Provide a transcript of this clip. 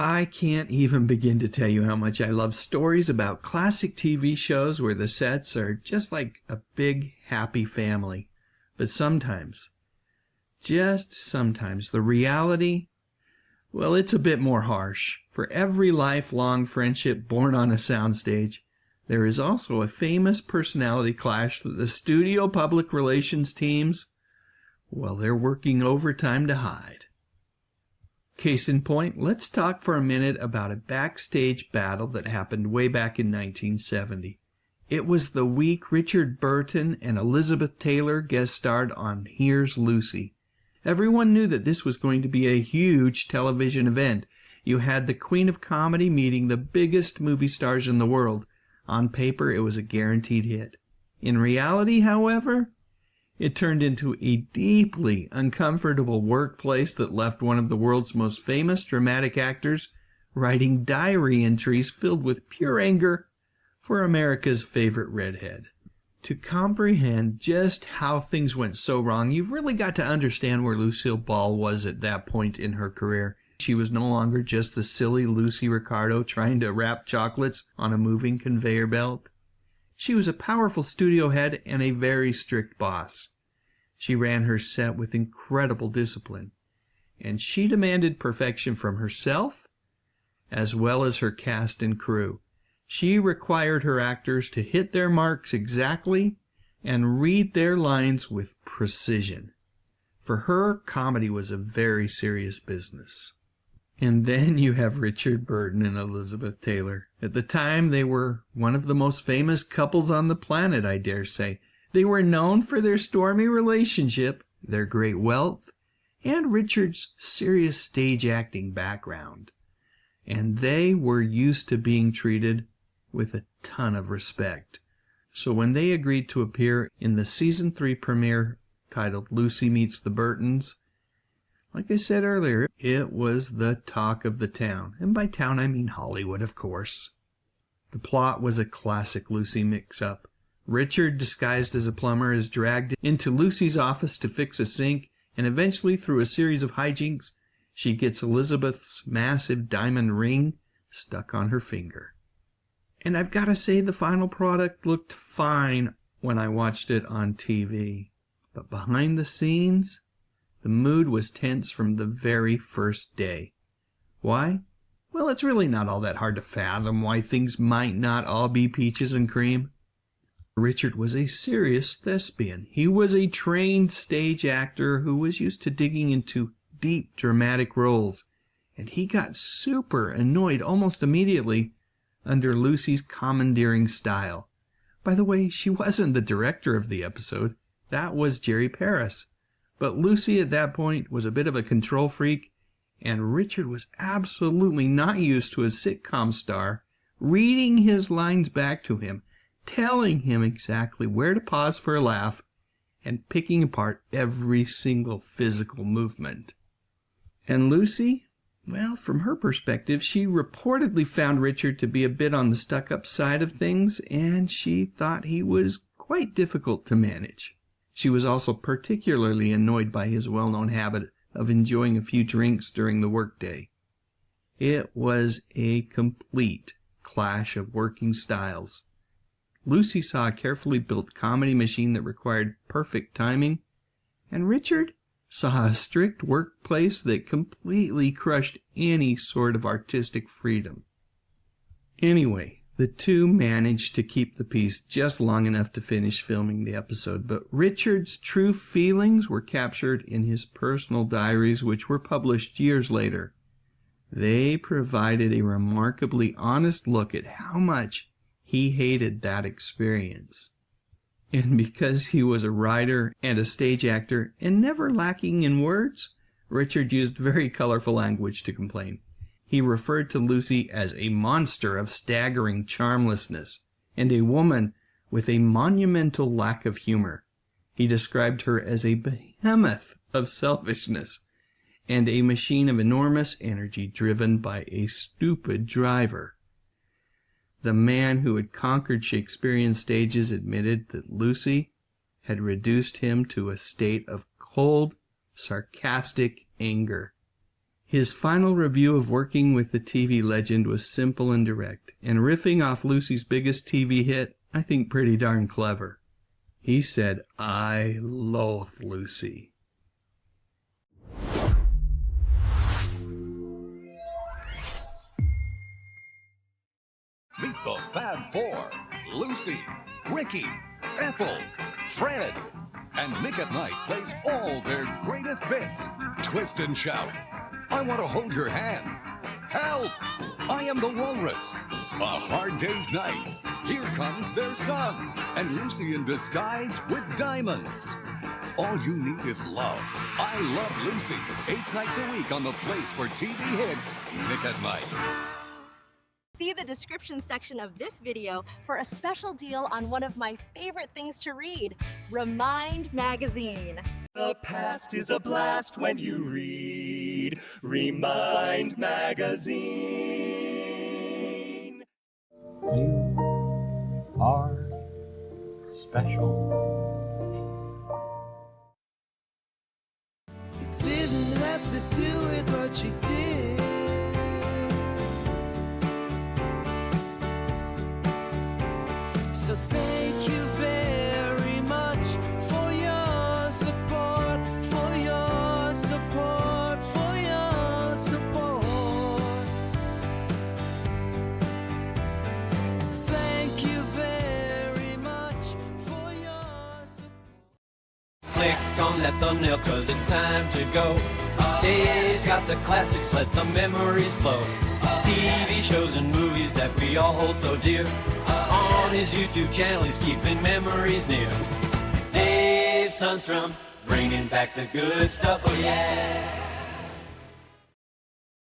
I can't even begin to tell you how much I love stories about classic TV shows where the sets are just like a big, happy family. But sometimes, just sometimes, the reality, well, it's a bit more harsh. For every lifelong friendship born on a soundstage, there is also a famous personality clash that the studio public relations teams, well, they're working overtime to hide. Case in point, let's talk for a minute about a backstage battle that happened way back in 1970. It was the week Richard Burton and Elizabeth Taylor guest starred on Here's Lucy. Everyone knew that this was going to be a huge television event. You had the Queen of Comedy meeting the biggest movie stars in the world. On paper, it was a guaranteed hit. In reality, however, it turned into a deeply uncomfortable workplace that left one of the world's most famous dramatic actors writing diary entries filled with pure anger for America's favorite redhead. To comprehend just how things went so wrong, you've really got to understand where Lucille Ball was at that point in her career. She was no longer just the silly Lucy Ricardo trying to wrap chocolates on a moving conveyor belt. She was a powerful studio head and a very strict boss. She ran her set with incredible discipline, and she demanded perfection from herself as well as her cast and crew. She required her actors to hit their marks exactly and read their lines with precision. For her, comedy was a very serious business. And then you have Richard Burton and Elizabeth Taylor. At the time, they were one of the most famous couples on the planet, I dare say. They were known for their stormy relationship, their great wealth, and Richard's serious stage acting background. And they were used to being treated with a ton of respect. So when they agreed to appear in the season 3 premiere titled Lucy Meets the Burtons, like I said earlier, it was the talk of the town. And by town, I mean Hollywood, of course. The plot was a classic Lucy mix-up. Richard, disguised as a plumber, is dragged into Lucy's office to fix a sink, and eventually, through a series of hijinks, she gets Elizabeth's massive diamond ring stuck on her finger. And I've got to say, the final product looked fine when I watched it on TV. But behind the scenes, the mood was tense from the very first day. Why? Well, it's really not all that hard to fathom why things might not all be peaches and cream. Richard was a serious thespian. He was a trained stage actor who was used to digging into deep dramatic roles, and he got super annoyed almost immediately under Lucy's commandeering style. By the way, she wasn't the director of the episode. That was Jerry Paris. But Lucy at that point was a bit of a control freak, and Richard was absolutely not used to a sitcom star reading his lines back to him, telling him exactly where to pause for a laugh, and picking apart every single physical movement. And Lucy, well, from her perspective, she reportedly found Richard to be a bit on the stuck-up side of things, and she thought he was quite difficult to manage. She was also particularly annoyed by his well-known habit of enjoying a few drinks during the workday. It was a complete clash of working styles. Lucy saw a carefully built comedy machine that required perfect timing, and Richard saw a strict workplace that completely crushed any sort of artistic freedom. Anyway, the two managed to keep the peace just long enough to finish filming the episode, but Richard's true feelings were captured in his personal diaries, which were published years later. They provided a remarkably honest look at how much he hated that experience. And because he was a writer and a stage actor and never lacking in words, Richard used very colorful language to complain. He referred to Lucy as a monster of staggering charmlessness and a woman with a monumental lack of humor. He described her as a behemoth of selfishness and a machine of enormous energy driven by a stupid driver. The man who had conquered Shakespearean stages admitted that Lucy had reduced him to a state of cold, sarcastic anger. His final review of working with the TV legend was simple and direct, and riffing off Lucy's biggest TV hit, I think pretty darn clever. He said, "I loathe Lucy." Meet the Fab Four: Lucy, Ricky, Ethel, Fred. And Nick at Night plays all their greatest bits. Twist and shout, "I want to hold your hand." "Help! I am the Walrus." "A Hard Day's Night." "Here comes their son." And Lucy in disguise with diamonds. All you need is love. I Love Lucy. 8 nights a week on the place for TV hits, Nick at Night. See the description section of this video for a special deal on one of my favorite things to read, Remind Magazine. The past is a blast when you read Remind Magazine. You are special. You didn't have to do it, but you did. So thank you very much for your support, for your support, for your support. Thank you very much for your support. Click on that thumbnail 'cause it's time to go. Dave's got the classics, let the memories flow. TV shows and movies that we all hold so dear. On his YouTube channel, he's keeping memories near. Dave Sundstrom, bringing back the good stuff, oh yeah.